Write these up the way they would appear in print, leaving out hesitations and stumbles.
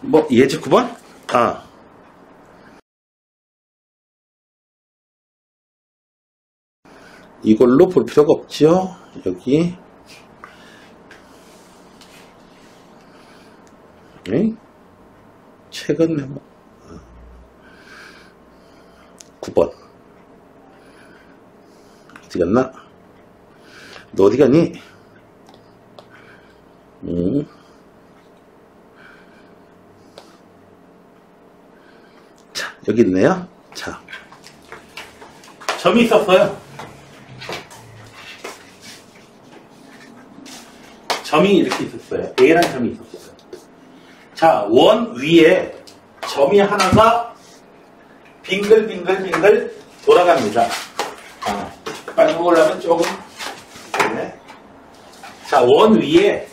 뭐 예제 9번? 아. 이걸로 볼 필요가 없죠. 여기. 네? 최근 메모. 9번. 어디 갔나? 너 어디 갔니? 자, 여기 있네요. 자. 점이 있었어요. 점이 이렇게 있었어요. A라는 점이 있었어요. 자, 원 위에 점이 하나가 빙글빙글 돌아갑니다. 빨리 먹으려면 조금. 네. 자, 원 위에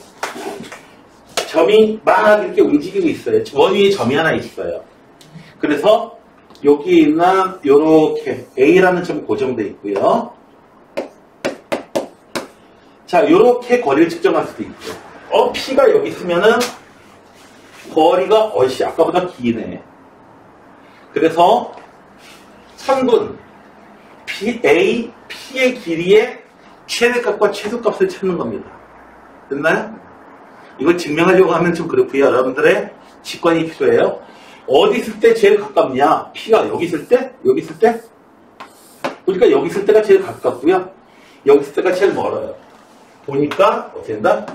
점이 막 이렇게 움직이고 있어요. 원 위에 점이 하나 있어요. 그래서 여기 있는 요렇게 A라는 점이 고정되어 있고요. 자, 요렇게 거리를 측정할 수도 있고요. P가 여기 있으면은 거리가 아까보다 기네. 그래서 선분 P의 길이의 최대값과 최소값을 찾는 겁니다. 됐나요? 이걸 증명하려고 하면 좀 그렇고요. 여러분들의 직관이 필요해요. 어디 있을 때 제일 가깝냐? P가 여기 있을 때? 여기 있을 때? 보니까 여기 있을 때가 제일 가깝고요. 여기 있을 때가 제일 멀어요. 보니까 어떻게 된다?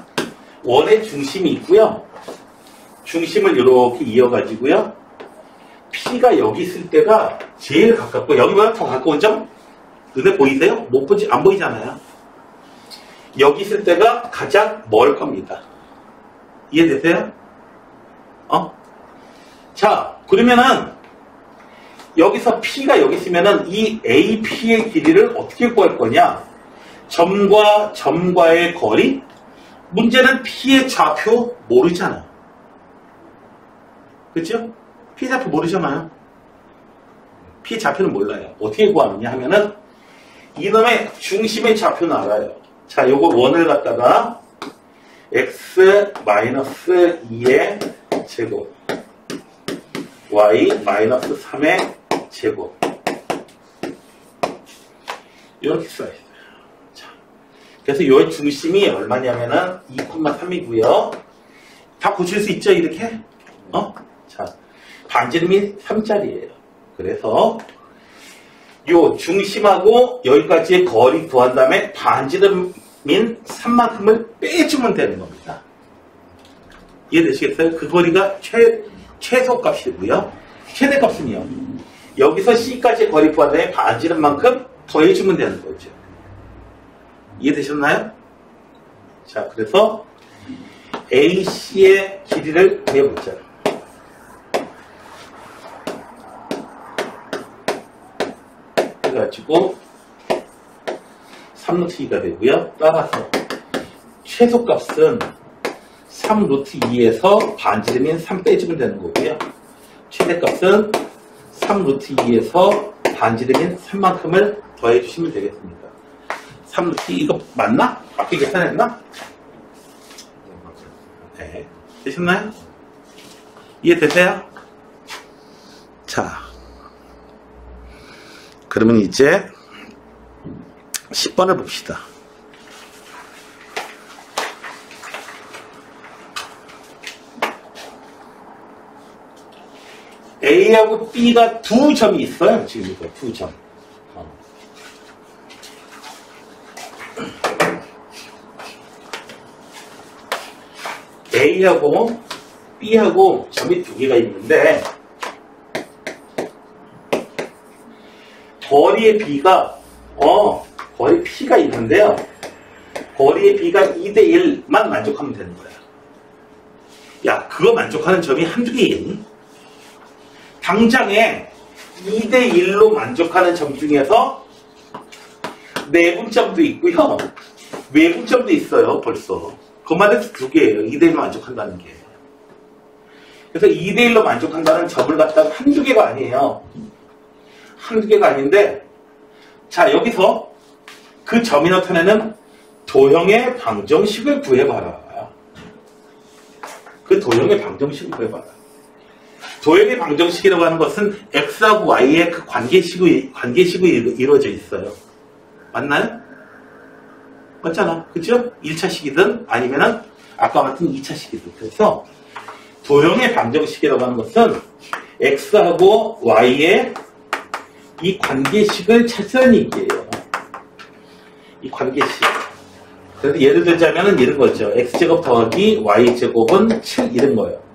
원의 중심이 있고요. 중심을 이렇게 이어가지고요. P가 여기 있을 때가 제일 가깝고 여기보다 더 가까운 점? 눈에 보이세요? 못 보지, 안 보이잖아요. 여기 있을 때가 가장 멀 겁니다. 이해되세요? 자, 그러면은 여기서 P가 여기 있으면은 이 AP의 길이를 어떻게 구할 거냐? 점과 점과의 거리? 문제는 P의 좌표 모르잖아. 그렇죠? P 좌표 모르잖아요. P 좌표는 몰라요. 어떻게 구하느냐 하면은 이놈의 중심의 좌표는 알아요. 자, 요거 원을 갖다가 x-2의 제곱 y-3의 제곱 이렇게 써있어요. 자, 그래서 요의 중심이 얼마냐면은 2,3이고요. 다 고칠 수 있죠, 이렇게? 자, 반지름이 3짜리예요. 그래서 요 중심하고 여기까지의 거리 구한 다음에 반지름인 3만큼을 빼주면 되는 겁니다. 이해되시겠어요? 그 거리가 최소값이고요. 최대값은요. 여기서 C까지의 거리 구한 다음에 반지름만큼 더해주면 되는 거죠. 이해되셨나요? 자, 그래서 AC의 길이를 구해보자. 해가지고 3루트2가 되고요. 따라서 최소값은 3루트2에서 반지름인 3 빼주면 되는 거고요. 최대값은 3루트2에서 반지름인 3만큼을 더해 주시면 되겠습니다. 3루트2 이거 맞나? 맞게 계산했나? 네. 되셨나요? 이해되세요? 자, 그러면 이제 10번을 봅시다. A하고 B가 두 점이 있어요. 지금 이거 두 점. A하고 B하고 점이 두 개가 있는데 거리의 B가 거리 P가 있는데요. 거리의 B가 2대1만 만족하면 되는 거야. 야, 그거 만족하는 점이 한두 개겠니? 당장에 2대1로 만족하는 점 중에서 내분점도 있고요. 외분점도 있어요. 벌써. 그것만 해도 두 개예요. 2대1로 만족한다는 게. 그래서 2대1로 만족한다는 점을 갖다가 한두 개가 아니에요. 한두 개가 아닌데, 자, 여기서 그 점이 나타내는 도형의 방정식을 구해봐라. 그 도형의 방정식을 구해봐라. 도형의 방정식이라고 하는 것은 x하고 y의 그 관계식으로 이루어져 있어요. 맞나요? 맞잖아. 그죠? 1차식이든 아니면은 아까 같은 2차식이든. 그래서 도형의 방정식이라고 하는 것은 x하고 y의 이 관계식을 찾으라는 얘기예요. 이 관계식. 그래서 예를 들자면은 이런 거죠. x제곱 더하기 y제곱은 7 이런 거예요.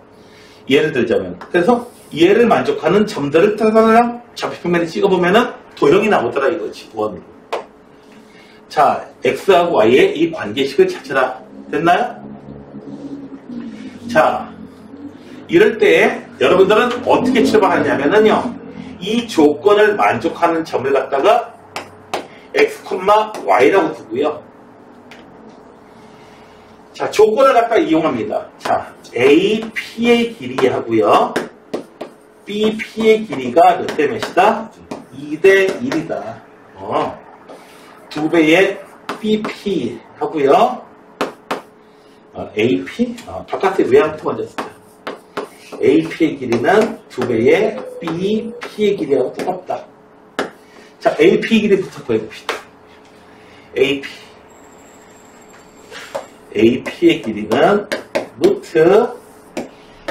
예를 들자면. 그래서 얘를 만족하는 점들을 따라랑 좌표평면에 찍어보면은 도형이 나오더라 이거지. 원으로. 자, x하고 y의 이 관계식을 찾으라. 됐나요? 자, 이럴 때 여러분들은 어떻게 출발하냐면은요. 이 조건을 만족하는 점을 갖다가 x, y라고 두고요. 자, 조건을 갖다가 이용합니다. 자, a, p의 길이 하고요. b, p의 길이가 몇 대 몇이다? 2대 1이다. 2배의 bp 하고요. ap? 바깥에 외양토 만졌었죠. ap의 길이는 2배의 bp의 길이하고 똑같다. 자, ap 길이부터 구해봅시다. ap의 길이는 루트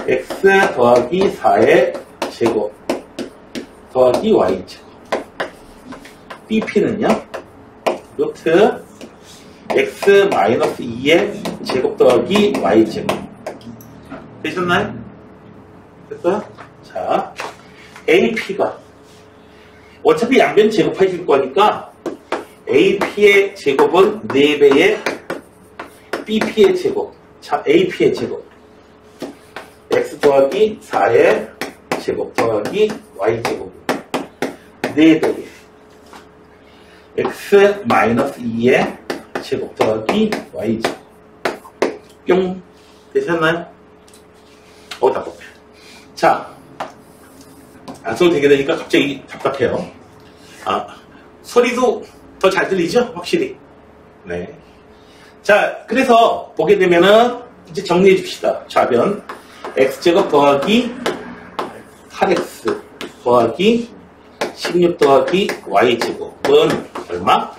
x 더하기 4의 제곱 더하기 y 제곱. bp는요 루트 x 마이너스 2의 제곱 더하기 y 제곱. 되셨나요? 됐어요? 자, ap가 어차피 양변 제곱해 줄 거니까 ap의 제곱은 4배의 bp의 제곱. 자, ap의 제곱. x 더하기 4의 제곱 더하기 y 제곱. 4배의 x 마이너스 2의 제곱 더하기 y 제곱. 뿅. 되셨나요? 답답해. 자, 안 써도 되게 되니까 갑자기 답답해요. 소리도 더 잘 들리죠? 확실히. 네. 자, 그래서 보게 되면은 이제 정리해 줍시다. 좌변 x제곱 더하기 8x 더하기 16 더하기 y제곱은 얼마?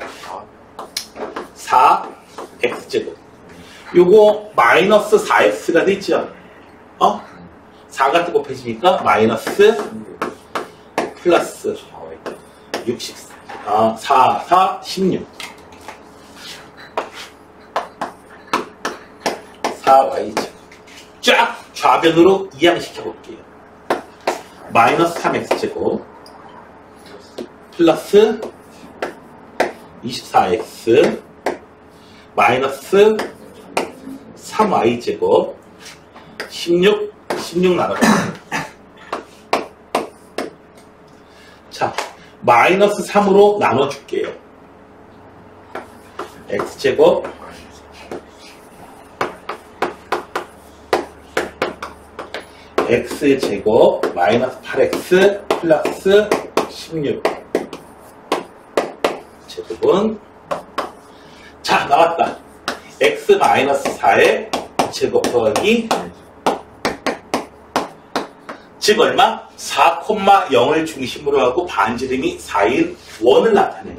4x제곱. 요거 마이너스 4x가 되죠? 4가 또 곱해지니까 마이너스 플러스 64. 4, 16. 4y제곱. 쫙 좌변으로 이항시켜 볼게요. 마이너스 3x제곱 플러스 24x 마이너스 3y제곱 16 나눠봐요. 자, 마이너스 3으로 나눠줄게요. x제곱 x제곱 마이너스 8x 플러스 16 제곱은 자, 나왔다. x 마이너스 4의 제곱 더하기 즉 얼마? 4,0을 중심으로 하고 반지름이 4인 원을 나타내요.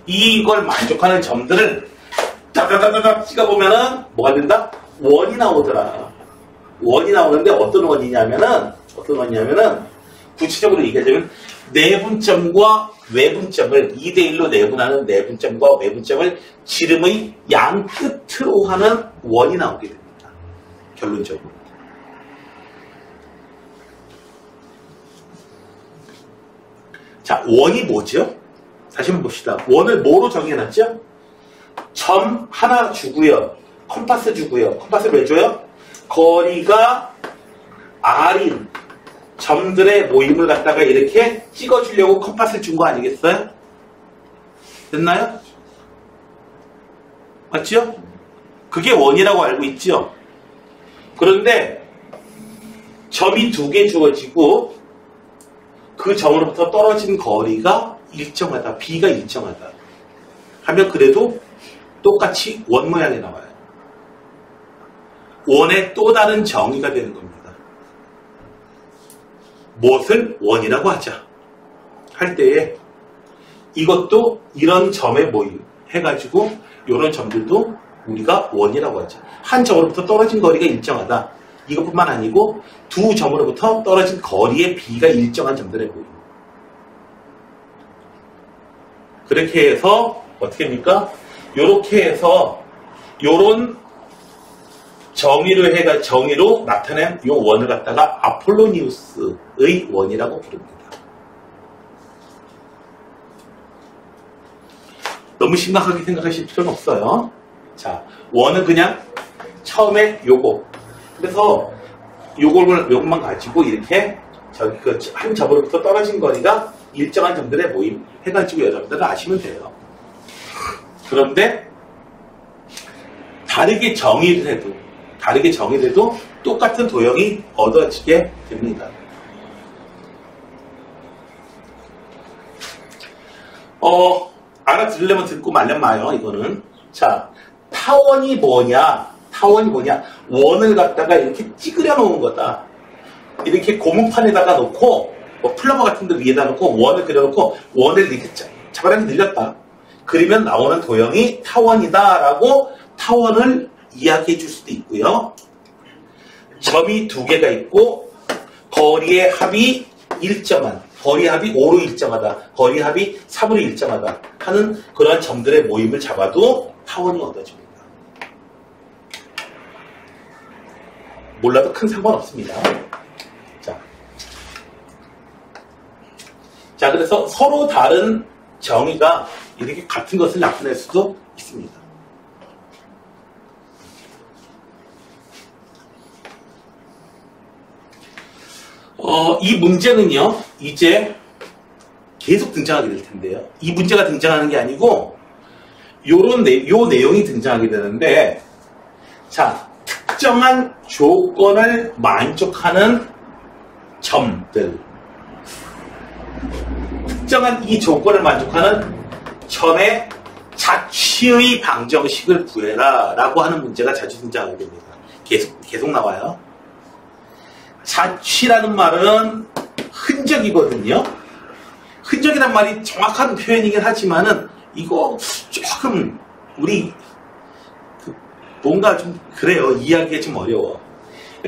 이걸 만족하는 점들을 다다다다닥 찍어보면은 뭐가 된다? 원이 나오더라. 원이 나오는데 어떤 원이냐면은 구체적으로 얘기하자면 내분점과 외분점을 2대1로 내분하는 내분점과 외분점을 지름의 양 끝으로 하는 원이 나오게 됩니다. 결론적으로. 자, 원이 뭐죠? 다시 한번 봅시다. 원을 뭐로 정해놨죠? 점 하나 주고요. 컴파스 주고요. 컴파스를 왜 줘요? 거리가 R인 점들의 모임을 갖다가 이렇게 찍어주려고 컴파스를 준 거 아니겠어요? 됐나요? 맞죠? 그게 원이라고 알고 있죠? 그런데 점이 2개 주어지고 그 점으로부터 떨어진 거리가 일정하다. B가 일정하다. 하면 그래도 똑같이 원 모양이 나와요. 원의 또 다른 정의가 되는 겁니다. 무엇을 원이라고 하자 할 때에 이것도 이런 점의 모임 해가지고 이런 점들도 우리가 원이라고 하죠. 한 점으로부터 떨어진 거리가 일정하다. 이것뿐만 아니고 두 점으로부터 떨어진 거리의 비가 일정한 점들의 모임. 그렇게 해서 어떻게 합니까? 이렇게 해서 요런 정의로 나타낸 이 원을 갖다가 아폴로니우스의 원이라고 부릅니다. 너무 심각하게 생각하실 필요는 없어요. 자, 원은 그냥 처음에 요거. 그래서 요것만 가지고 이렇게 한 점으로부터 떨어진 거리가 일정한 점들의 모임 해가지고 여러분들은 아시면 돼요. 그런데 다르게 정의를 해도 똑같은 도형이 얻어지게 됩니다. 알아들으려면 듣고 말면 마요. 이거는. 자, 타원이 뭐냐? 원을 갖다가 이렇게 찌그려 놓은 거다. 이렇게 고무판에다가 놓고 뭐 플러머 같은 데 위에다 놓고 원을 그려놓고 원을 이렇게 자바라기 늘렸다. 그리면 나오는 도형이 타원이다라고 타원을 이야기해 줄 수도 있고요. 점이 두 개가 있고 거리의 합이 일정한, 거리 합이 5로 일정하다, 거리 합이 3으로 일정하다 하는 그러한 점들의 모임을 잡아도 타원이 얻어집니다. 몰라도 큰 상관없습니다. 자, 그래서 서로 다른 정의가 이렇게 같은 것을 나타낼 수도 있습니다. 이 문제는요, 이제 계속 등장하게 될 텐데요. 이 문제가 등장하는 게 아니고, 요 내용이 등장하게 되는데, 자, 특정한 조건을 만족하는 점들. 특정한 이 조건을 만족하는 점의 자취의 방정식을 구해라 라고 하는 문제가 자주 등장하게 됩니다. 계속 나와요. 자취라는 말은 흔적이거든요. 흔적이란 말이 정확한 표현이긴 하지만은 이거 조금 우리 뭔가 좀 그래요. 이해하기가 좀 어려워.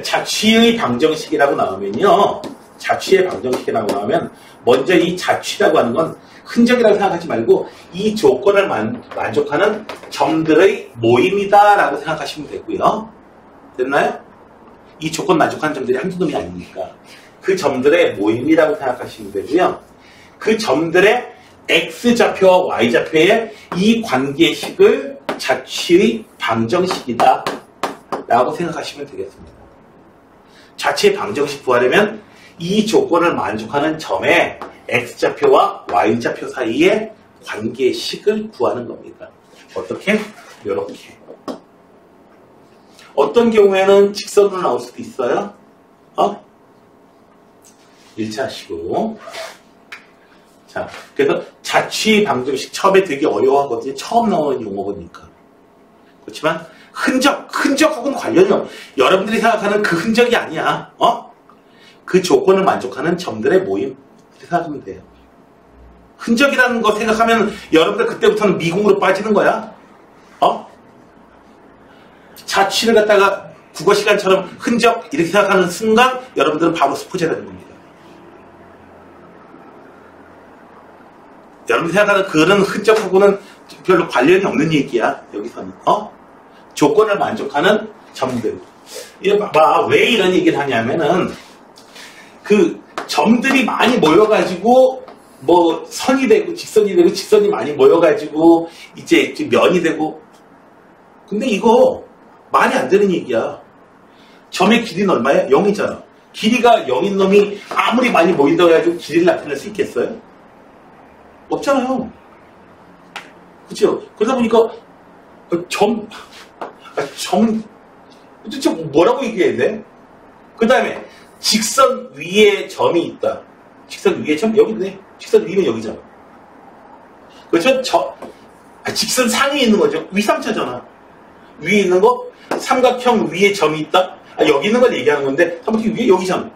자취의 방정식이라고 나오면요. 자취의 방정식이라고 나오면 먼저 이 자취라고 하는 건 흔적이라고 생각하지 말고 이 조건을 만족하는 점들의 모임이다 라고 생각하시면 되고요. 됐나요? 이 조건 만족하는 점들이 한두 놈이 아니니까 그 점들의 모임이라고 생각하시면 되고요. 그 점들의 X좌표와 Y좌표의 이 관계식을 자취의 방정식이다 라고 생각하시면 되겠습니다. 자취의 방정식 구하려면 이 조건을 만족하는 점의 X좌표와 Y좌표 사이의 관계식을 구하는 겁니다. 어떻게? 이렇게. 어떤 경우에는 직선으로 나올 수도 있어요. 1차 하시고. 자, 그래서 자취 방정식 처음에 되게 어려워하거든요. 처음 나오는 용어니까. 그렇지만 흔적하고는 관련이 없어요. 여러분들이 생각하는 그 흔적이 아니야. 그 조건을 만족하는 점들의 모임. 이렇게 생각하면 돼요. 흔적이라는 거 생각하면 여러분들 그때부터는 미궁으로 빠지는 거야. 자취를 갖다가 국어 시간처럼 흔적 이렇게 생각하는 순간 여러분들은 바로 스포제라는 겁니다. 여러분들이 생각하는 그런 흔적하고는 별로 관련이 없는 얘기야. 여기서는. 조건을 만족하는 점들. 이거 봐봐. 왜 이런 얘기를 하냐면은 그 점들이 많이 모여가지고 뭐 선이 되고 직선이 많이 모여가지고 이제 면이 되고 근데 이거 말이 안 되는 얘기야. 점의 길이는 얼마야? 0이잖아. 길이가 0인 놈이 아무리 많이 모인다고 해가지고 길이를 나타낼 수 있겠어요? 없잖아요. 그렇죠? 그러다 보니까 도대체 뭐라고 얘기해야 돼? 그 다음에 직선 위에 점이 있다. 직선 위에 점? 여기 있네. 직선 위면 여기잖아. 그렇죠? 직선 상위에 있는 거죠. 위3차잖아. 위에 있는 거 삼각형 위에 점이 있다. 여기 있는 걸 얘기하는 건데 삼각형 위에 여기잖아.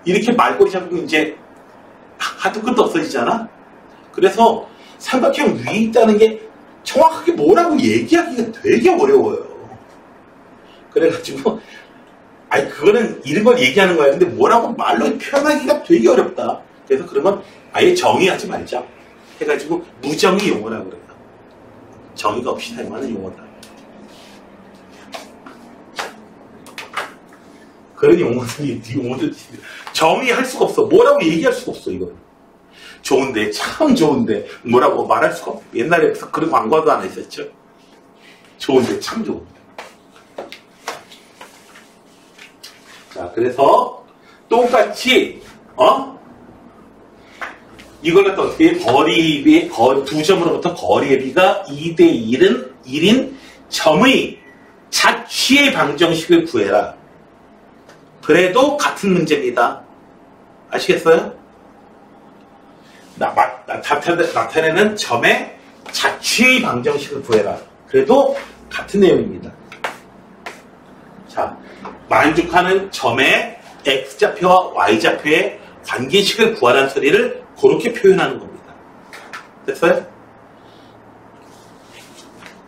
이렇게 말꼬리 잡으면 이제 하도 끝도 없어지잖아. 그래서 삼각형 위에 있다는 게 정확하게 뭐라고 얘기하기가 되게 어려워요. 그래가지고 아니 그거는 이런 걸 얘기하는 거야. 근데 뭐라고 말로 표현하기가 되게 어렵다. 그래서 그러면 아예 정의하지 말자 해가지고 무정의 용어라고 그래요. 정의가 없이 사용하는 용어다. 그런 용어들이 정의할 수가 없어. 뭐라고 얘기할 수가 없어. 이거는 좋은데 참 좋은데 뭐라고 말할 수가 없어. 옛날에 그런 광고도 안 했었죠. 좋은데 참 좋은데. 자, 그래서 똑같이 이걸 갖다 어떻게 거리비 두 점으로부터 거리의 비가 2대 1인 점의 자취의 방정식을 구해라. 그래도 같은 문제입니다. 아시겠어요? 나타내는 점의 자취의 방정식을 구해라. 그래도 같은 내용입니다. 자, 만족하는 점의 x좌표와 y좌표의 관계식을 구하라는 소리를 그렇게 표현하는 겁니다. 됐어요?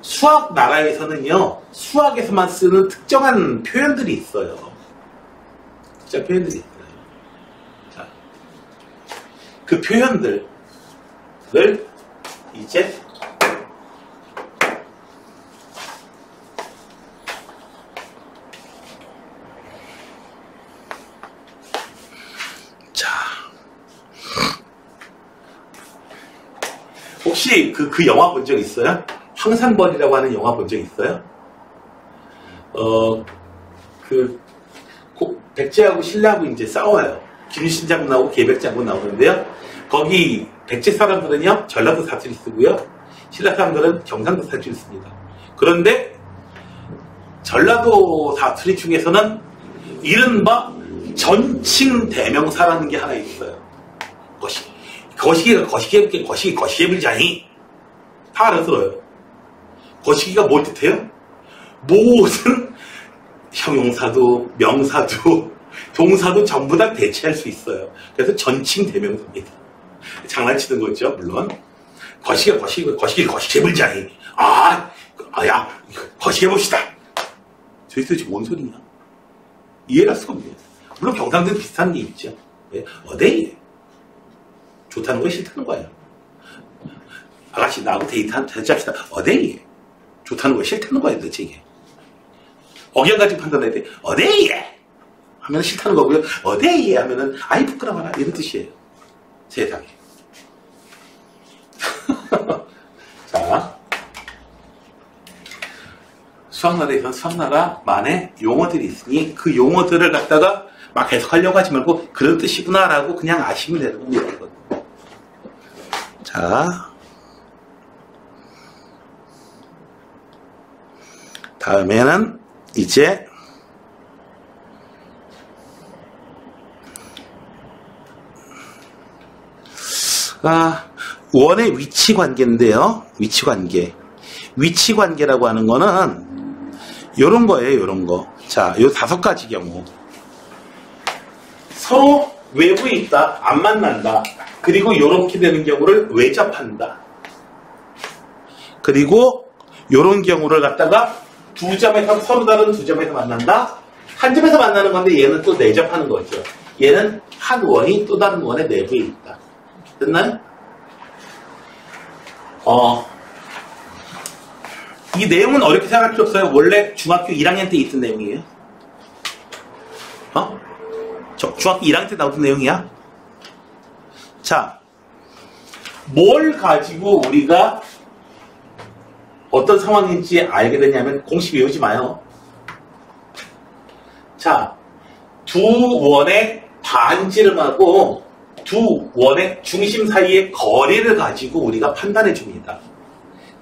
수학 나라에서는요, 수학에서만 쓰는 특정한 표현들이 있어요. 특정 표현들이 있어요. 자, 그 표현들을 이제 혹시 그 영화 본 적 있어요? 황산벌이라고 하는 영화 본 적 있어요? 백제하고 신라하고 이제 싸워요. 김유신 장군 나오고 계백 장군 나오는데요. 거기 백제 사람들은요, 전라도 사투리 쓰고요. 신라 사람들은 경상도 사투리 씁니다. 그런데 전라도 사투리 중에서는 이른바 전칭 대명사라는 게 하나 있어요. 거시기불자니 다 알아들어요. 거시기가 뭘 뜻해요? 모든 형용사도 명사도 동사도 전부 다 대체할 수 있어요. 그래서 전칭 대명사입니다. 장난치는 거죠, 물론. 거시기불자니 야 거시기해봅시다. 저희도 지금 뭔 소리냐? 이해할 수가 없네요. 물론 경상도는 비슷한 게 있죠. 어데이 좋다는 거 싫다는 거예요. 아가씨 나하고 데이트합시다. 어데이 좋다는 거 싫다는 거예요. 도대체 이게 억양 가지고 판단해야 돼. 어데이 하면 싫다는 거고요. 어데이 하면은 아이 부끄러워라 이런 뜻이에요. 세상에. 자, 수학나라에서는 수학나라만의 용어들이 있으니 그 용어들을 갖다가 막 해석하려고 하지 말고 그런 뜻이구나라고 그냥 아시면 되는 겁니다. 자, 다음에는 이제 원의 위치 관계인데요. 위치 관계라고 하는 거는 요런 거예요. 요런 거. 자, 요 5가지 경우. 서로 외부에 있다. 안 만난다. 그리고 요렇게 되는 경우를 외접한다. 그리고 요런 경우를 갖다가 두 점에서 서로 다른 두 점에서 만난다. 한 점에서 만나는 건데 얘는 또 내접하는 거죠. 얘는 한 원이 또 다른 원의 내부에 있다. 됐나요? 이 내용은 어렵게 생각할 필요 없어요. 원래 중학교 1학년 때 있던 내용이에요. 중학교 1학년 때 나오던 내용이야. 자, 뭘 가지고 우리가 어떤 상황인지 알게 되냐면 공식 외우지 마요. 자, 두 원의 반지름하고 두 원의 중심 사이의 거리를 가지고 우리가 판단해 줍니다.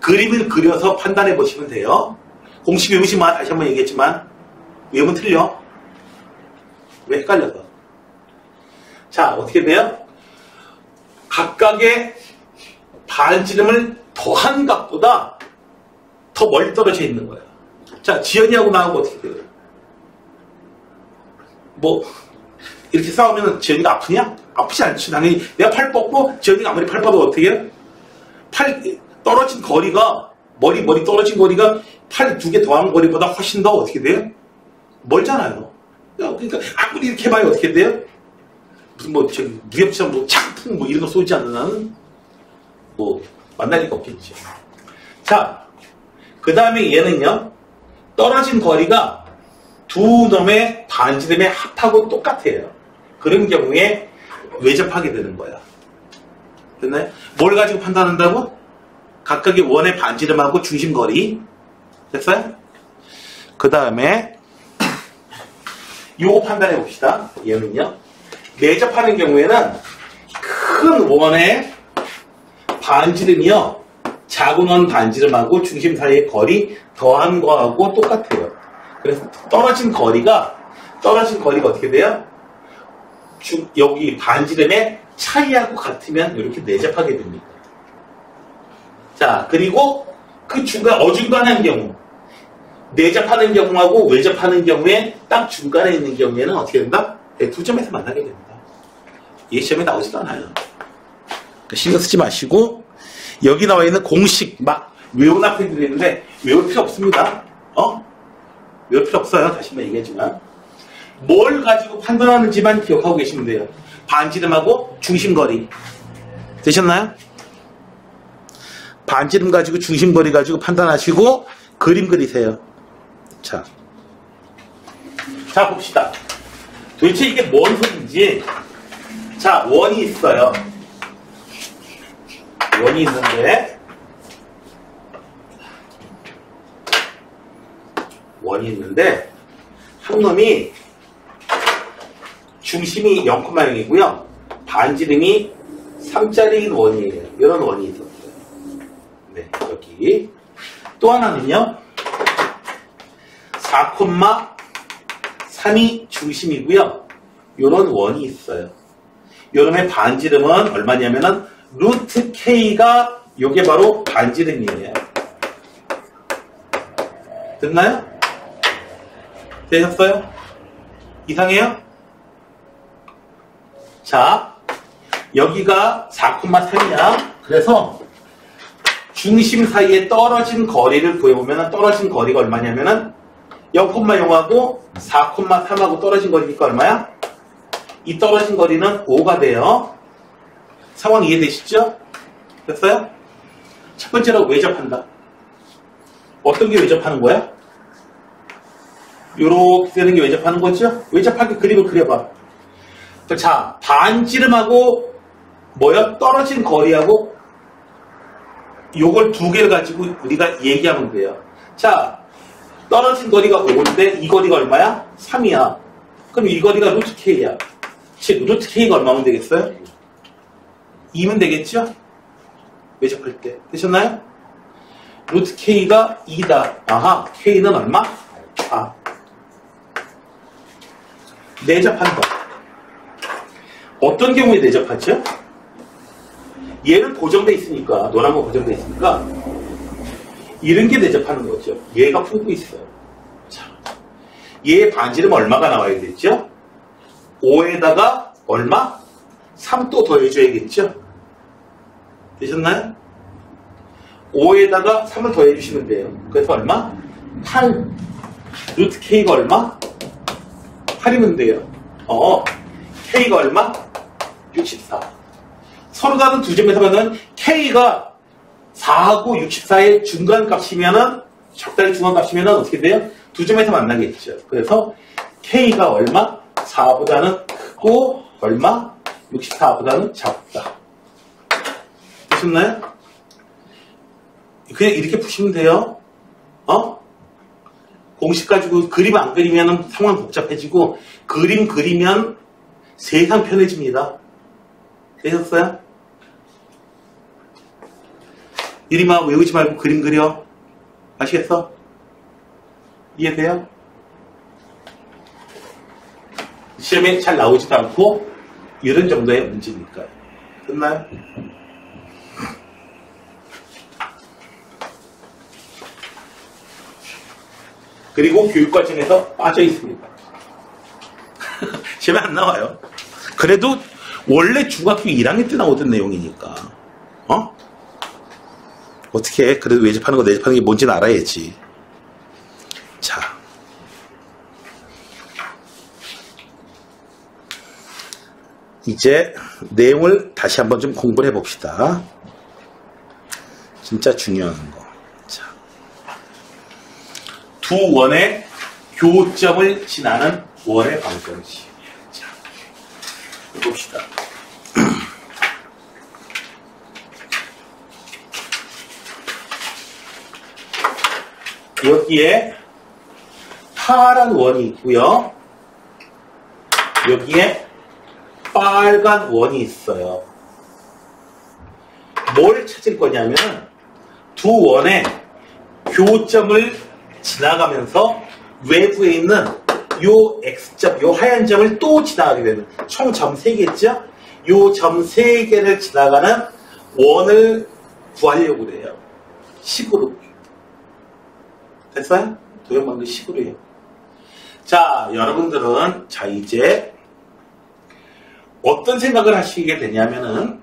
그림을 그려서 판단해 보시면 돼요. 공식 외우지 마. 다시 한번 얘기했지만 외우면 틀려. 왜 헷갈려서. 자, 어떻게 돼요? 각각의 반지름을 더한 값보다 더 멀리 떨어져 있는 거예요. 자, 지연이하고 나하고 어떻게 돼요? 이렇게 싸우면 지연이가 아프냐? 아프지 않지. 당연히 내가 팔 뻗고 지연이가 아무리 팔 뻗어도 어떻게 해요? 팔 떨어진 거리가 머리 떨어진 거리가 팔 두 개 더한 거리보다 훨씬 더 어떻게 돼요? 멀잖아요. 그러니까 아무리 이렇게 해봐야 어떻게 돼요? 무슨 뭐 저기 무협지상 뭐 창풍 뭐 이런 거 쏘지 않는 한은 뭐 만날 리가 없겠죠. 자, 그 다음에 얘는요. 떨어진 거리가 두 놈의 반지름의 합하고 똑같아요. 그런 경우에 외접하게 되는 거야. 됐나요? 뭘 가지고 판단한다고? 각각의 원의 반지름하고 중심거리. 됐어요? 그 다음에 요거 판단해 봅시다. 얘는요. 내접하는 경우에는 큰 원의 반지름이요. 작은 원 반지름하고 중심 사이의 거리 더한 거하고 똑같아요. 그래서 떨어진 거리가 어떻게 돼요? 여기 반지름의 차이하고 같으면 이렇게 내접하게 됩니다. 자, 그리고 그 중간 어중간한 경우 내접하는 경우하고 외접하는 경우에 딱 중간에 있는 경우에는 어떻게 된다? 네, 두 점에서 만나게 됩니다. 이 시험에 나오지도 않아요. 그러니까 신경 쓰지 마시고 여기 나와 있는 공식 막 외운 학생들이 있는데 외울 필요 없습니다. 외울 필요 없어요. 다시 한번 얘기하지만 뭘 가지고 판단하는지만 기억하고 계시면 돼요. 반지름하고 중심거리 되셨나요? 반지름 가지고 중심거리 가지고 판단하시고 그림 그리세요. 자 봅시다. 도대체 이게 뭔 소리인지. 자, 원이 있어요. 원이 있는데 한 놈이 중심이 0,0이고요. 반지름이 3짜리인 원이에요. 이런 원이 있었어요. 네, 여기. 또 하나는요. 4,3이 중심이고요. 이런 원이 있어요. 요놈의 반지름은 얼마냐면은 루트 K가 요게 바로 반지름이에요. 됐나요? 되셨어요? 이상해요? 자, 여기가 4,3이야. 그래서 중심 사이에 떨어진 거리를 구해보면 떨어진 거리가 얼마냐면은 0,0하고 4,3하고 떨어진 거리니까 얼마야? 이 떨어진 거리는 5가 돼요. 상황 이해되시죠? 됐어요? 첫 번째로 외접한다. 어떤 게 외접하는 거야? 요렇게 되는 게 외접하는 거죠? 외접하게 그림을 그려봐. 자, 반지름하고 뭐야? 떨어진 거리하고 요걸 두 개를 가지고 우리가 얘기하면 돼요. 자, 떨어진 거리가 5인데 이 거리가 얼마야? 3이야. 그럼 이 거리가 루트 K야. 즉, 루트 K가 얼마면 되겠어요? 2면 되겠죠? 외접할 때. 되셨나요? 루트 K가 2다. 아하, K는 얼마? 4. 내접한다. 어떤 경우에 내접하죠? 얘는 고정돼 있으니까, 노란 거 고정돼 있으니까, 이런 게 내접하는 거죠. 얘가 풀고 있어요. 자, 얘의 반지름 얼마가 나와야 되죠? 5에다가 얼마? 3 또 더해줘야겠죠? 되셨나요? 5에다가 3을 더해주시면 돼요. 그래서 얼마? 8. 루트 K가 얼마? 8이면 돼요. K가 얼마? 64. 서로 다른 두 점에서 보면 K가 4하고 64의 중간값이면은, 적당히 중간값이면은 어떻게 돼요? 두 점에서 만나겠죠. 그래서 K가 얼마? 4보다는 크고, 얼마? 64보다는 작다. 되셨나요? 그냥 이렇게 푸시면 돼요. 공식 가지고 그림 안 그리면 상황 복잡해지고, 그림 그리면 세상 편해집니다. 되셨어요? 이리마 외우지 말고 그림 그려. 아시겠어? 이해돼요? 시험에 잘 나오지도 않고 이런 정도의 문제니까요. 끝나요? 그리고 교육과정에서 빠져 있습니다. 시험에 안 나와요. 그래도 원래 중학교 1학년 때 나오던 내용이니까. 어떻게 해? 그래도 외접하는 거 내접하는 게 뭔지는 알아야지. 자. 이제 내용을 다시 한번 좀 공부를 해봅시다. 진짜 중요한 거. 자. 두 원의 교점을 지나는 원의 방정식. 자. 봅시다. 여기에 파란 원이 있고요. 여기에 빨간 원이 있어요. 뭘 찾을 거냐면 두 원의 교점을 지나가면서 외부에 있는 요 X점, 요 하얀 점을 또 지나가게 되는 총 점 3개죠? 요 점 3개를 지나가는 원을 구하려고 그래요. 식으로. 됐어요? 도형방정 식으로요. 자, 여러분들은 자 이제 어떤 생각을 하시게 되냐면은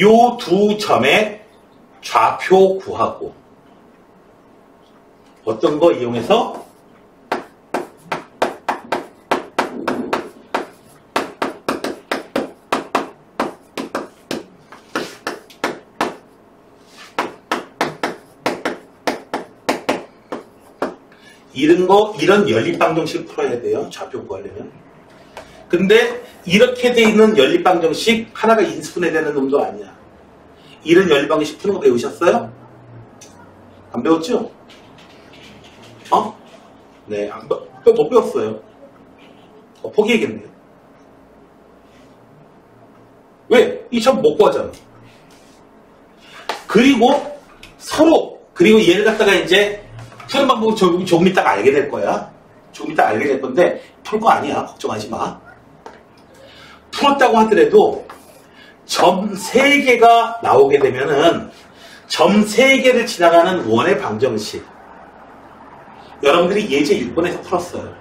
요 두 점의 좌표 구하고 어떤 거 이용해서 이런 연립방정식 풀어야 돼요. 좌표 구하려면. 근데 이렇게 돼 있는 연립방정식 하나가 인수분해 되는 놈도 아니야. 이런 연립방정식 푸는 거 배우셨어요? 안 배웠죠? 네, 못 배웠어요. 포기해야겠네요. 왜? 이 점 못 구하잖아. 그리고 서로, 그리고 얘를 갖다가 이제 푸는 방법을 조금 이따가 알게 될 거야. 조금 이따가 알게 될 건데, 풀 거 아니야. 걱정하지 마. 풀었다고 하더라도, 점 3개가 나오게 되면은, 점 3개를 지나가는 원의 방정식. 여러분들이 예제 6번에서 풀었어요.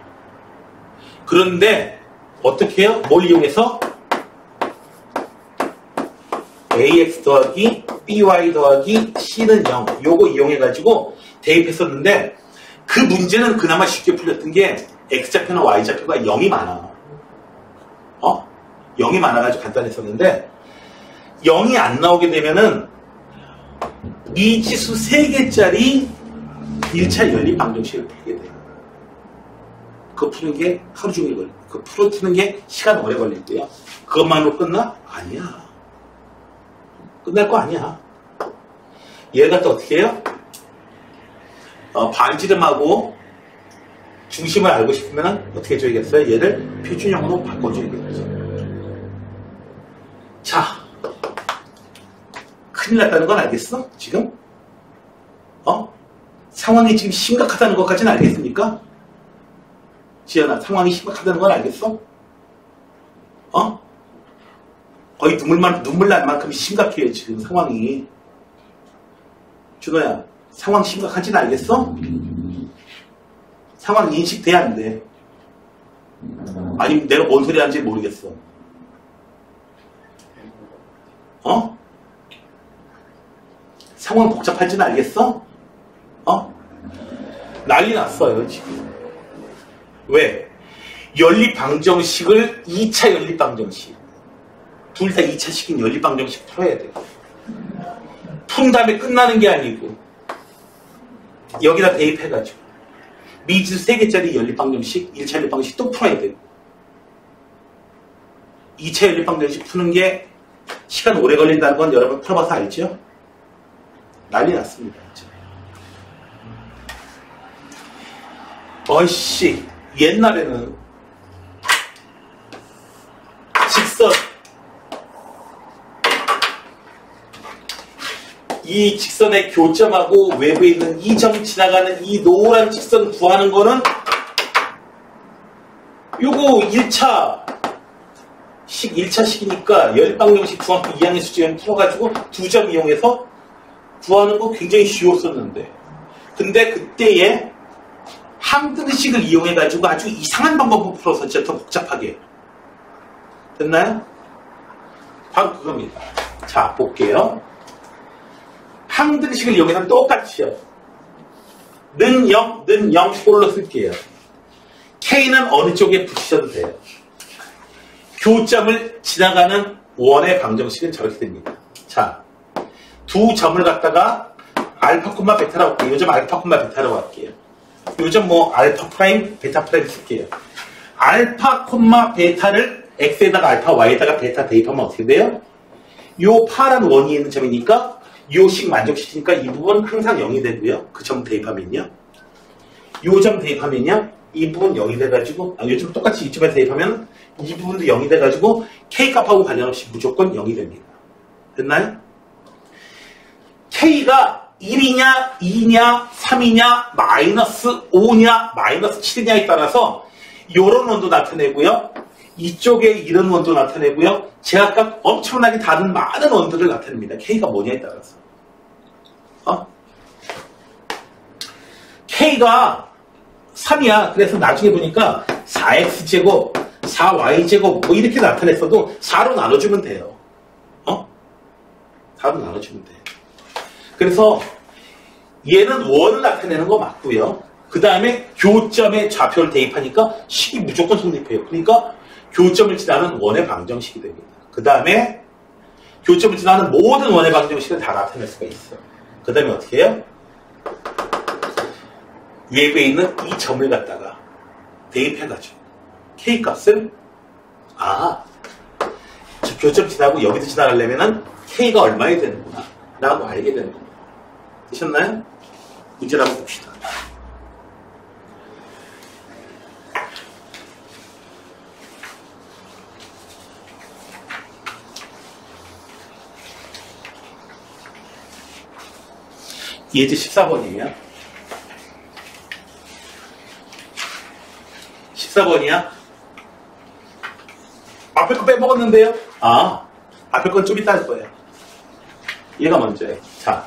그런데, 어떻게 해요? 뭘 이용해서? ax 더하기 by 더하기 c는 0. 요거 이용해가지고, 대입했었는데 그 문제는 그나마 쉽게 풀렸던 게 x좌표나 y좌표가 0이 많아. 0이 많아가지고 간단했었는데 0이 안 나오게 되면은 미지수 3개짜리 1차 연립방정식을 풀게 돼요. 그거 푸는 게 하루 종일 걸려. 그거 풀어쓰는 게 시간 오래 걸리고요. 그것만으로 끝나? 아니야. 끝날 거 아니야. 얘를 갖다 어떻게 해요? 반지름하고 중심을 알고 싶으면 어떻게 해줘야겠어요? 얘를 표준형으로 바꿔줘야겠죠. 자, 큰일 났다는 건 알겠어? 지금? 상황이 지금 심각하다는 것까지는 알겠습니까? 지연아, 상황이 심각하다는 건 알겠어? 거의 눈물 날 만큼 심각해요, 지금 상황이. 준호야, 상황 심각한지는 알겠어? 상황 인식돼야 안 돼. 아니면 내가 뭔 소리 하는지 모르겠어. 상황 복잡한지는 알겠어? 난리 났어요, 지금. 왜? 연립방정식을 2차 연립방정식. 둘 다 2차식인 연립방정식 풀어야 돼. 푼 다음에 끝나는 게 아니고 여기다 대입해가지고 미지수 3개짜리 연립방정식 1차 연립방정식 또 풀어야 돼요. 2차 연립방정식 푸는 게 시간 오래 걸린다는 건 여러분 풀어봐서 알죠? 난리 났습니다. 어이씨, 옛날에는 직선, 이 직선의 교점하고 외부에 있는 이 점 지나가는 이 노란 직선 구하는 거는 요거 1차식이니까 연립방정식 중학교 2학년 수준에 풀어가지고 2점 이용해서 구하는 거 굉장히 쉬웠었는데, 근데 그때에 항등식을 이용해가지고 아주 이상한 방법을 풀어서 진짜 더 복잡하게. 됐나요? 바로 그겁니다. 자, 볼게요. 항등식을 이용해서 똑같이요. 는 0, 는 0 꼴로 쓸게요. K는 어느 쪽에 붙이셔도 돼요. 교점을 지나가는 원의 방정식은 저렇게 됩니다. 자, 두 점을 갖다가 알파, 베타라고 할게요. 요점 알파, 베타라고 할게요. 요점 뭐 알파 프라임, 베타 프라임 쓸게요. 알파, 베타를 x에다가 알파, y에다가 베타 대입하면 어떻게 돼요? 요 파란 원이 있는 점이니까 요식 만족시키니까 이 부분 항상 0이 되고요. 그 점 대입하면요. 요 점 대입하면요. 이 부분 0이 돼가지고 요즘 똑같이 이점에 대입하면 이 부분도 0이 돼가지고 K값하고 관련없이 무조건 0이 됩니다. 됐나요? K가 1이냐, 2냐, 3이냐, 마이너스 5냐, 마이너스 7이냐에 따라서 요런 원도 나타내고요. 이쪽에 이런 원도 나타내고요. 제각각 엄청나게 다른 많은 원들을 나타냅니다. K가 뭐냐에 따라서. K가 3이야. 그래서 나중에 보니까 4x제곱, 4y제곱 뭐 이렇게 나타냈어도 4로 나눠주면 돼요. 4로 나눠주면 돼요. 그래서 얘는 원을 나타내는 거 맞고요. 그 다음에 교점에 좌표를 대입하니까 식이 무조건 성립해요. 그러니까 교점을 지나는 원의 방정식이 됩니다. 그 다음에 교점을 지나는 모든 원의 방정식을 다 나타낼 수가 있어요. 그 다음에 어떻게 해요? 외부에 있는 이 점을 갖다가 대입해가지고 K값을 저 교점 지나고 여기도 지나가려면은 K가 얼마야 되는구나 라고 알게 되는 겁니다. 되셨나요? 문제를 한번 봅시다. 예제 14번이에요. 14번이야? 앞에 거 빼먹었는데요? 앞에 건 좀 이따 할 거예요. 얘가 먼저예요. 자,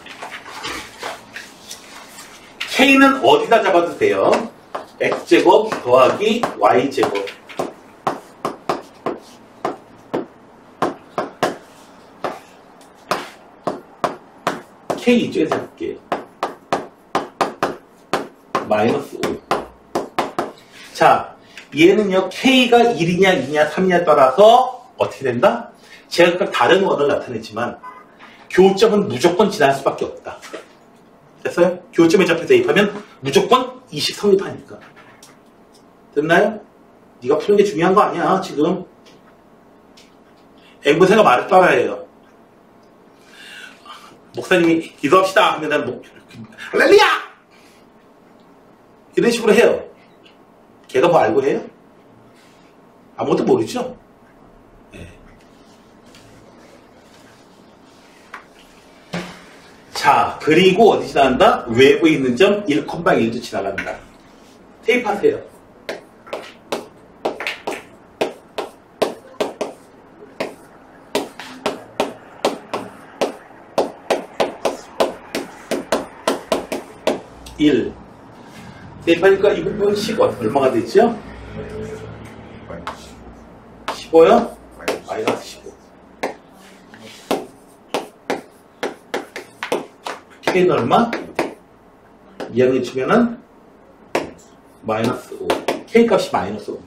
K는 어디다 잡아도 돼요? X제곱 더하기 Y제곱. K 이쪽에 잡을게요. 마이너스 5. 자, 얘는요, K가 1이냐, 2냐, 3이냐에 따라서 어떻게 된다? 제가 다른 원을 나타냈지만, 교점은 무조건 지날 수밖에 없다. 됐어요? 교점에 잡혀 대입하면 무조건 이식 성립하니까. 됐나요? 네가 푸는 게 중요한 거 아니야, 지금. 앵무새가 말을 따라해요. 목사님이 기도합시다 하면 난 할렐루야! 이런 식으로 해요. 걔가 뭐 알고 해요? 아무것도 모르죠? 네. 자, 그리고 어디 지나간다? 외부에 있는 점 1,1도 지나간다. 테이프하세요. 대입하니까 이 부분 10원 얼마가 되죠? 15요? 마이너스 15. K는 얼마? 2학년 치면은 마이너스 5. K 값이 마이너스 5.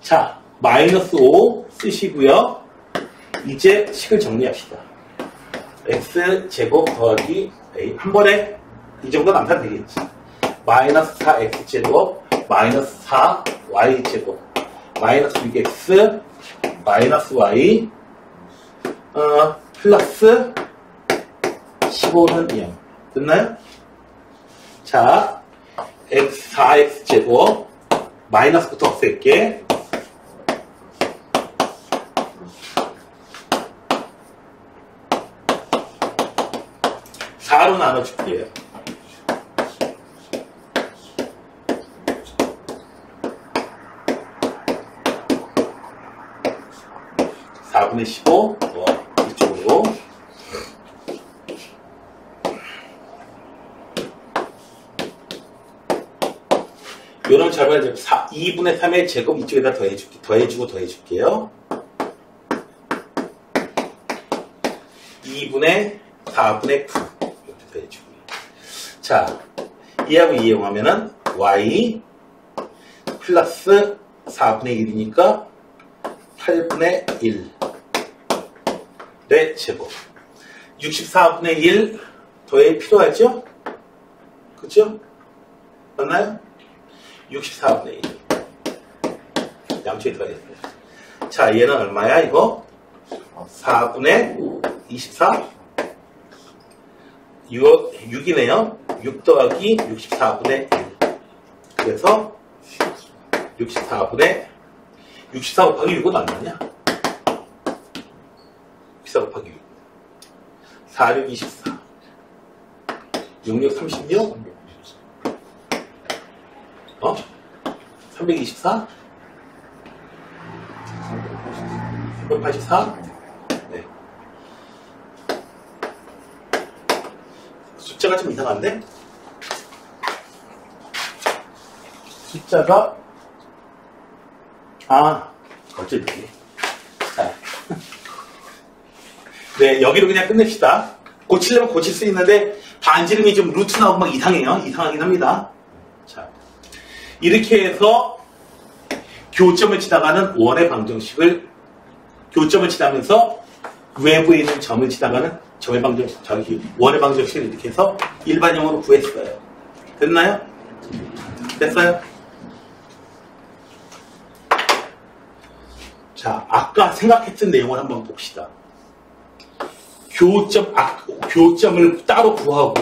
자, 마이너스 5 쓰시고요. 이제 식을 정리합시다. X제곱 더하기 A. 한 번에 이 정도는 안 타도 되겠지. 마이너스 4x제곱, 마이너스 4y제곱, 마이너스 6x, 마이너스 y, 플러스 15는 0. 됐나요? 자, 4x제곱, 마이너스부터 없앨게. 로 나눠줄게요. 4분의 15 이쪽으로 잘 봐야죠. 2분의 3의 제곱 이쪽에다 더해줄게요. 2분의 4분의 9 이렇게 더해주고. 자, 이하고 이용하면은 y 플러스 4분의 1이니까 8분의 1의 제곱. 64분의 1 더해 필요하죠? 그죠? 맞나요? 64분의 1. 양쪽에 더해졌어요. 자, 얘는 얼마야, 이거? 4분의 24. 6이네요. 6 더하기 64분의 1. 그래서 64 곱하기 6은 얼마냐? 64 곱하기 6. 4, 6, 24. 6, 6, 36. 324? 384? 네. 숫자가 좀 이상한데? 숫자가 어쨌든 네, 여기로 그냥 끝냅시다. 고치려면 고칠 수 있는데 반지름이 좀 루트 나오고 막 이상해요. 이상하긴 합니다. 자, 이렇게 해서 교점을 지나가는 원의 방정식을 교점을 지나면서 외부에 있는 점을 지나가는 점의 방정식, 원의 방정식을 이렇게 해서 일반형으로 구했어요. 됐나요? 됐어요? 자, 아까 생각했던 내용을 한번 봅시다. 교점을 따로 구하고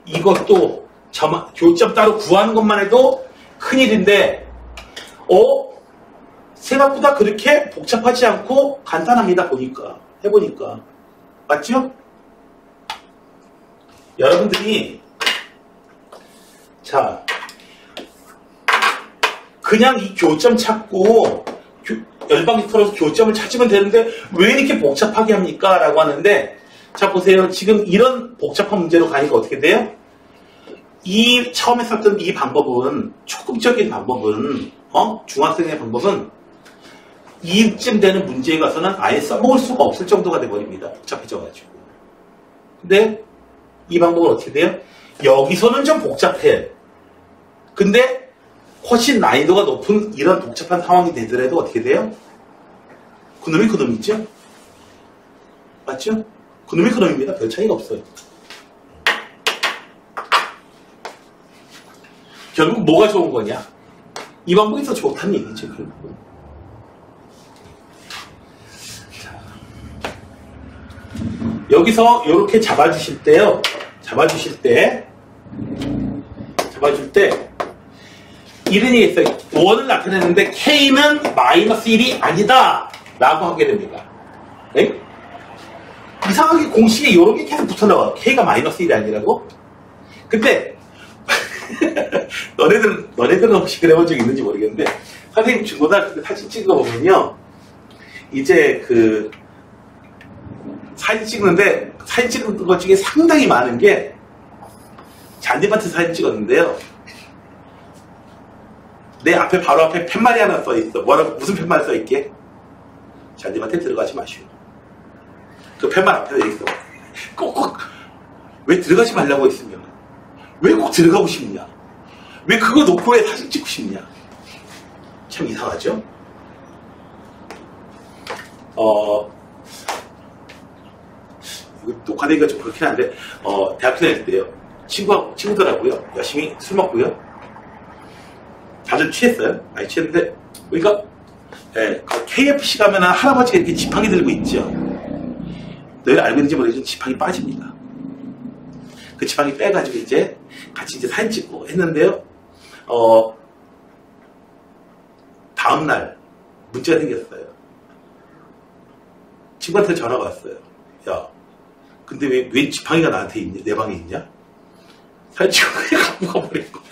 이것도 교점 따로 구하는 것만 해도 큰일인데 생각보다 그렇게 복잡하지 않고 간단합니다. 해보니까 맞죠? 여러분들이 자 그냥 이 교점 찾고 열방식 풀어서 교점을 찾으면 되는데 왜 이렇게 복잡하게 합니까? 라고 하는데 자 보세요. 지금 이런 복잡한 문제로 가니까 어떻게 돼요? 이 처음에 썼던 이 방법은 초급적인 방법은 중학생의 방법은 이쯤 되는 문제에 가서는 아예 써먹을 수가 없을 정도가 돼버립니다. 복잡해져가지고. 근데 이 방법은 어떻게 돼요? 여기서는 좀 복잡해. 근데 훨씬 난이도가 높은 이런 복잡한 상황이 되더라도 어떻게 돼요? 그놈이 그놈이죠? 맞죠? 그놈이 그놈입니다. 별 차이가 없어요. 결국 뭐가 좋은 거냐? 이 방법이 더 좋다는 얘기죠. 결국은. 여기서 이렇게 잡아주실 때요. 잡아줄 때 이런 얘기 있어요. 원을 나타내는데 K는 마이너스 1이 아니다 라고 하게 됩니다. 네? 이상하게 공식에 이런 게 계속 붙어나와요. K가 마이너스 1이 아니라고? 근데 너네들은 혹시 그래본 적 있는지 모르겠는데 선생님 중고등학교 때 사진 찍어보면요. 이제 그 사진 찍는 것 중에 상당히 많은 게 잔디밭에 사진 찍었는데요. 내 앞에 바로 앞에 팻말이 하나 써있어. 무슨 팻말 써있게? 잔디밭에 들어가지 마시오. 그 팻말 앞에 있어. 꼭 왜 들어가지 말라고 했으면 왜 꼭 들어가고 싶냐? 왜 그거 놓고 왜 사진 찍고 싶냐? 참 이상하죠? 이거 녹화되기가 좀 그렇긴 한데, 대학교 다닐 때요. 친구들하고요. 열심히 술 먹고요. 다들 취했어요. 많이 취했는데, 그러니까, KFC 가면 할아버지가 이렇게 지팡이 들고 있죠. 너희 알고 있는지 모르겠지만 지팡이 빠집니다. 그 지팡이 빼가지고 이제 같이 이제 사진 찍고 했는데요. 다음날 문제가 생겼어요. 친구한테 전화가 왔어요. 야, 근데 왜 지팡이가 나한테 있냐? 내 방에 있냐? 사진 찍고 그냥 갖고 가버린 거야.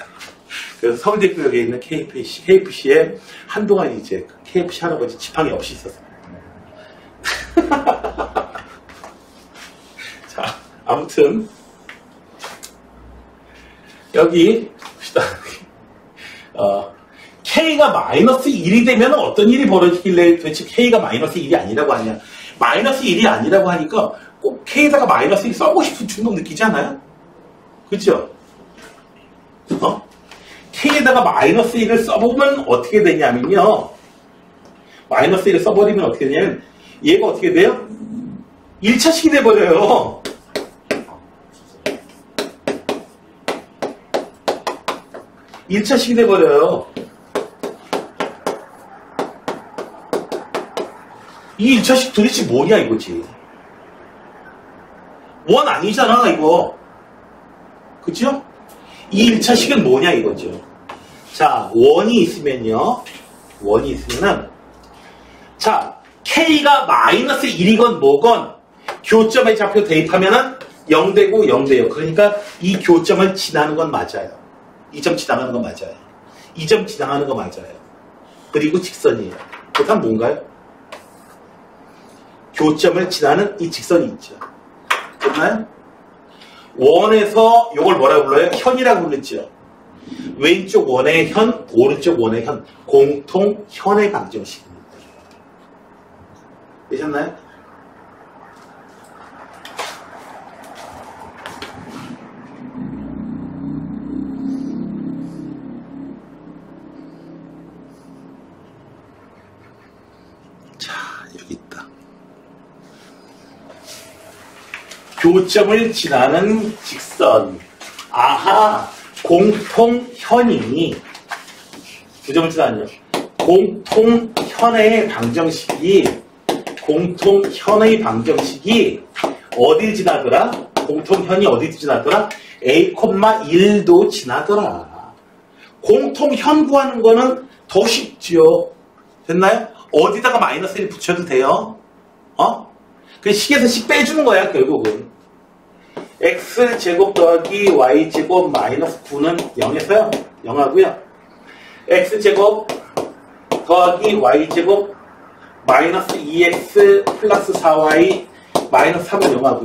그래서 서울대교역에 있는 KFC에 한동안 이제 KFC 할아버지 지팡이 없이 있었어요. 자, 아무튼 여기 봅시다. K가 마이너스 1이 되면 어떤 일이 벌어지길래 도대체 K가 마이너스 1이 아니라고 하냐. 마이너스 1이 아니라고 하니까 꼭 K에다가 마이너스 1 써보고 싶은 충동 느끼지 않아요? 그죠? K에다가 마이너스 1을 써보면 어떻게 되냐면요. 마이너스 1을 써버리면 어떻게 되냐면 얘가 어떻게 돼요? 1차식이 돼버려요. 이 1차식이 돼버려요. 이 1차식 도대체 뭐냐 이거지. 원 아니잖아 이거. 그죠? 이 1차식은 뭐냐 이거죠. 자, 원이 있으면요. 원이 있으면은 자, K가 마이너스 1이건 뭐건 교점의 좌표 대입하면은 0되고 0돼요. 그러니까 이 교점을 지나는 건 맞아요. 이 점 지나가는 건 맞아요. 이 점 지나가는 거 맞아요. 그리고 직선이에요. 그다음 뭔가요? 교점을 지나는 이 직선이 있죠. 됐나요? 원에서 이걸 뭐라고 불러요? 현이라고 불렀죠. 왼쪽 원의 현, 오른쪽 원의 현. 공통 현의 방정식입니다. 되셨나요? 자, 여기 있다. 교점을 지나는 직선. 아하, 공통현이 교점을 지나는 공통현의 방정식이 어딜 지나더라? 공통현이 어디 지나더라? A,1도 지나더라. 공통현 구하는 거는 더 쉽지요. 됐나요? 어디다가 마이너스 1 붙여도 돼요. 그 식에서 식 빼주는 거야 결국은. x제곱 더하기 y제곱 마이너스 9는 0에서요. 0하고요. x제곱 더하기 y제곱 마이너스 2x 플러스 4y 마이너스 3은 0하고요.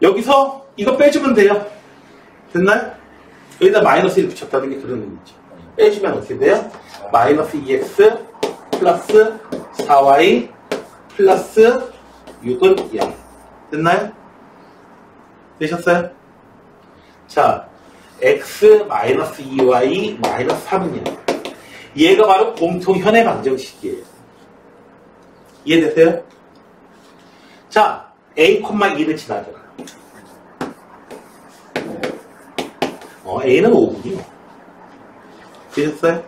여기서 이거 빼주면 돼요. 됐나요? 여기다 마이너스 1 붙였다는 게 그런 의미죠. 빼주면 어떻게 돼요? 마이너스 2x 플러스 4y 플러스 6은 0. 됐나요? 되셨어요? 자, x 마이너스 2y 마이너스 3은 0. 얘가 바로 공통현의 방정식이에요. 이해되세요? 자, A,2를 지나더라. A는 5군이요. 되셨어요?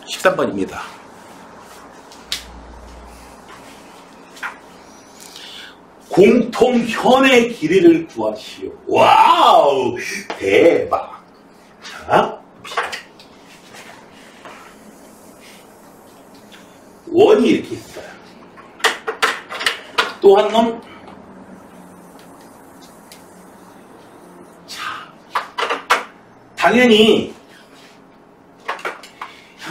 (13번입니다) 공통현의 길이를 구하시오. 와우! 대박! 자, 원이 이렇게 있어요. 또 한 놈. 자, 당연히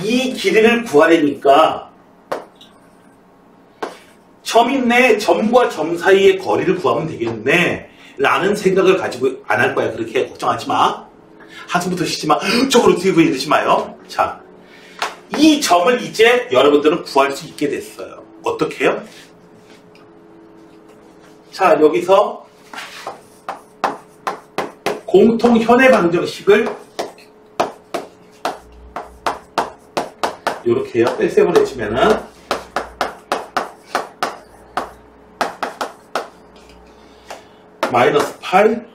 이 길이를 구하려니까 점인 내 점과 점 사이의 거리를 구하면 되겠네 라는 생각을 가지고 안 할 거야. 그렇게 걱정하지 마. 한숨부터 쉬지 마. 저걸 어떻게 구해 이러지 마요. 자, 이 점을 이제 여러분들은 구할 수 있게 됐어요. 어떻게 해요? 자, 여기서 공통현의 방정식을 이렇게 해요. 뺄셈을 해주면은 마이너스 8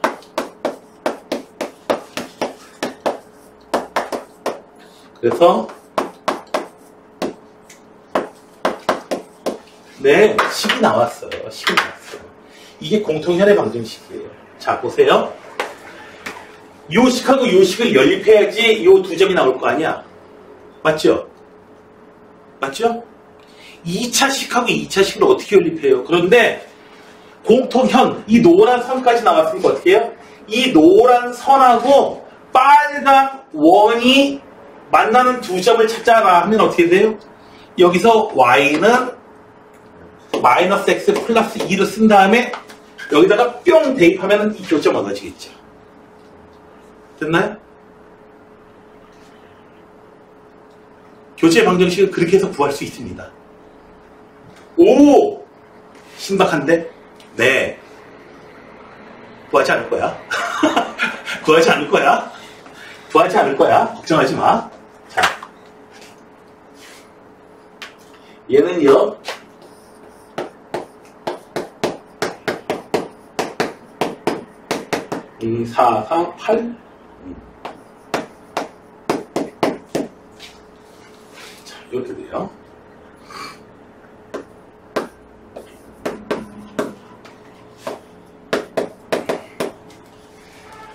그래서 네, 식이 나왔어요. 식이 나왔어요. 이게 공통현의 방정식이에요. 자, 보세요. 요 식하고 요 식을 연립해야지 요 두 점이 나올 거 아니야. 맞죠? 맞죠? 2차 식하고 2차 식을 어떻게 연립해요? 그런데 공통현, 이 노란 선까지 나왔으니까 어떻게 해요? 이 노란 선하고 빨간 원이 만나는 두 점을 찾아라 하면 어떻게 돼요? 여기서 y는 마이너스 x 플러스 2를 쓴 다음에 여기다가 뿅 대입하면 이 교점 얻어지겠죠. 됐나요? 교재 방정식을 그렇게 해서 구할 수 있습니다. 오! 신박한데? 네. 구하지 않을 거야. 구하지 않을 거야. 구하지 않을 거야. 걱정하지 마. 자. 얘는요. 이 4, 4, 8. 자, 이렇게 돼요.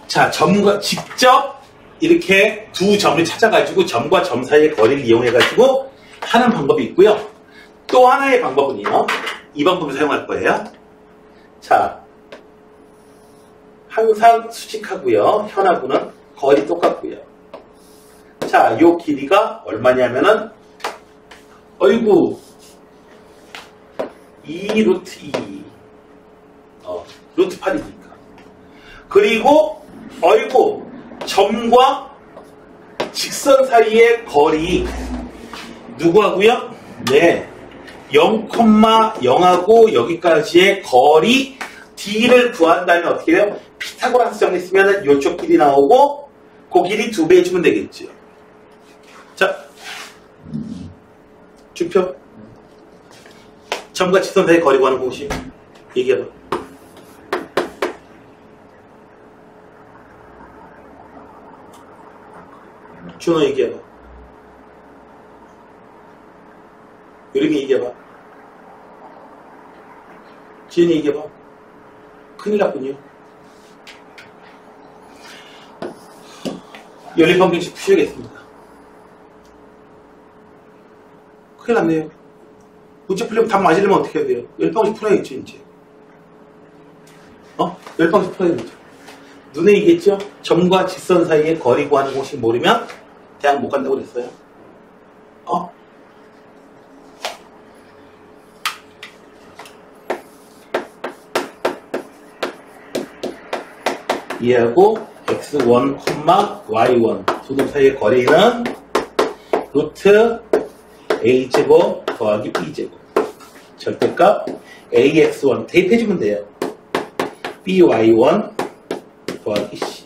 자, 점과 직접 이렇게 두 점을 찾아가지고 점과 점 사이의 거리를 이용해가지고 하는 방법이 있고요. 또 하나의 방법은요. 이 방법을 사용할 거예요. 자, 항상 수직하고요. 현하고는 거리 똑같고요. 자, 요 길이가 얼마냐면은 어이구 2 루트 2 루트 8이니까. 그리고 어이구 점과 직선 사이의 거리 누구하고요? 네, 0,0하고 여기까지의 거리 d를 구한다면 어떻게 해요? 피타고라스 정리했으면 이쪽 길이 나오고 그 길이 2배 해주면 되겠죠. 자, 주표 점과 직선 사이의 거리 구하는 공식 얘기해봐. 준호 얘기해봐. 요림이 얘기해봐. 지은이 얘기해봐. 큰일 났군요. 연립방정식 푸셔야겠습니다. 큰일 났네요. 문제 풀려면 답 맞으려면 어떻게 해야 돼요? 연립방정식 풀어야겠죠, 이제. 연립방정식 풀어야겠죠. 눈에 익겠죠? 점과 직선 사이의 거리 구하는 공식 모르면 대학 못 간다고 그랬어요. 이하고 x1, y1 두 점 사이의 거리는 루트 a제곱 더하기 b제곱 절대값 ax1 대입해주면 돼요. by1 더하기 c.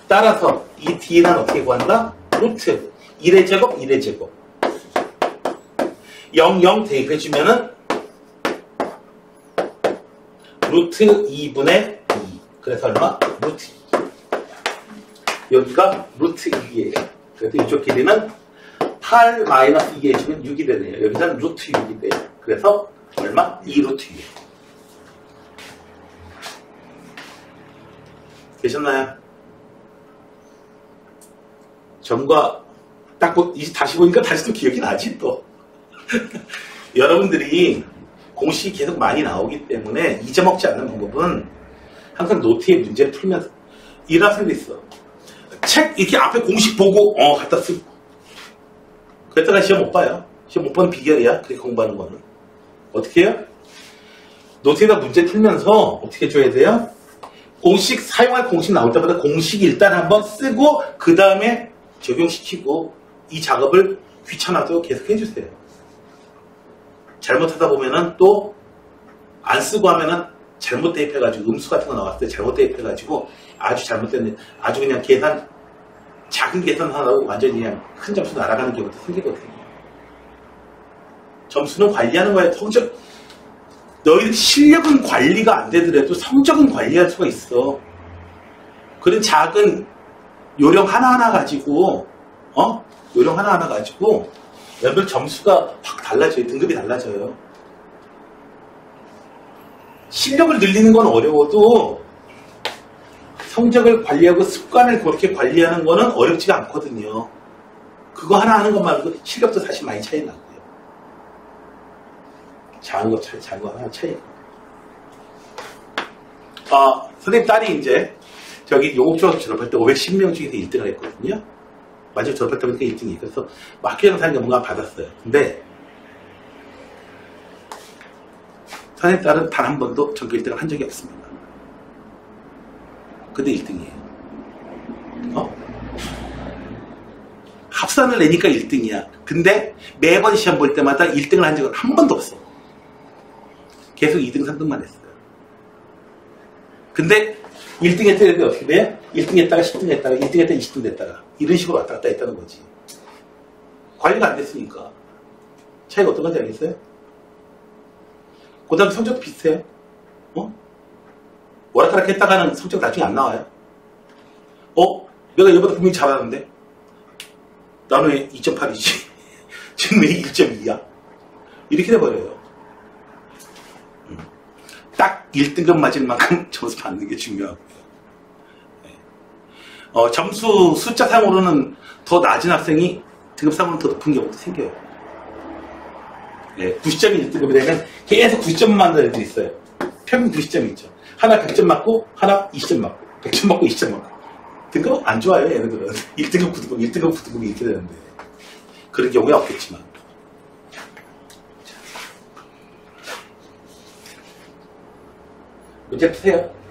따라서 이 d는 어떻게 구한다? 루트 1의 제곱 1의 제곱 0, 0 대입해주면은 루트 2분의 2. 그래서 얼마? 루트 2. 여기가 루트 2예요. 그래서 이쪽 길이는 8 마이너스 2 해주면 6이 되네요. 여기서는 루트 6이 돼요. 그래서 얼마? 2 루트 2. 되셨나요? 점과 딱 다시 보니까 다시 또 기억이 나지 또. 여러분들이 공식이 계속 많이 나오기 때문에 잊어먹지 않는 방법은 항상 노트에 문제를 풀면서 일하는 게 있어. 책 이렇게 앞에 공식 보고 갖다 쓰고 그랬다가 시험 못 봐요. 시험 못 보는 비결이야. 그렇게 공부하는 거는. 어떻게 해요? 노트에다 문제 풀면서 어떻게 해줘야 돼요? 공식 사용할 공식 나올 때마다 공식 일단 한번 쓰고 그 다음에 적용시키고 이 작업을 귀찮아도 계속 해주세요. 잘못하다 보면은 또 안 쓰고 하면은 잘못 대입해가지고 음수 같은 거 나왔을 때 잘못 대입해가지고 아주 잘못된 아주 그냥 계산 작은 계산 하나로 완전히 그냥 큰 점수 날아가는 경우도 생기거든요. 점수는 관리하는 거예요. 성적 너희들 실력은 관리가 안 되더라도 성적은 관리할 수가 있어. 그런 작은 요령 하나하나 가지고 요령 하나하나 가지고 여러분 점수가 확 달라져요. 등급이 달라져요. 실력을 늘리는 건 어려워도 성적을 관리하고 습관을 그렇게 관리하는 거는 어렵지가 않거든요. 그거 하나 하는 것 말고 실력도 사실 많이 차이 나고요. 작은 거 하나 차이. 선생님 딸이 이제 저기 용옥초등학교 졸업할 때 510명 중에서 1등을 했거든요. 마지막 졸업할 때 보니까 1등이. 그래서 마케팅 상이 뭔가 받았어요. 근데 선생님 딸은 단 한 번도 전교 1등을 한 적이 없습니다. 근데 1등이에요. 합산을 내니까 1등이야. 근데 매번 시험 볼 때마다 1등을 한 적은 한 번도 없어. 계속 2등, 3등만 했어요. 근데 1등 했더니 어떻게 돼? 1등 했다가 10등 했다가 1등 했다가 20등 됐다가 이런 식으로 왔다 갔다 했다는 거지. 관리가 안 됐으니까. 차이가 어떤 건지 알겠어요? 그 다음 성적도 비슷해요. 오락가락 했다가는 성적 나중에 안 나와요. 내가 얘보다 분명히 잘하는데 나는 왜 2.8이지? 지금 왜 1.2야? 이렇게 돼버려요. 딱 1등급 맞을 만큼 점수 받는 게 중요하고요. 점수 숫자상으로는 더 낮은 학생이 등급상으로는 더 높은 경우도 생겨요. 90점이 1등급이 되면 계속 90점 맞는 애들이 있어요. 평균 90점이 있죠. 하나 100점 맞고 하나 20점 맞고 100점 맞고 20점 맞고 등급 안 좋아요. 얘네들은 1등급 9등급 1등급 9등급이 이렇게 되는데 그런 경우에 없겠지만 문제 푸세요.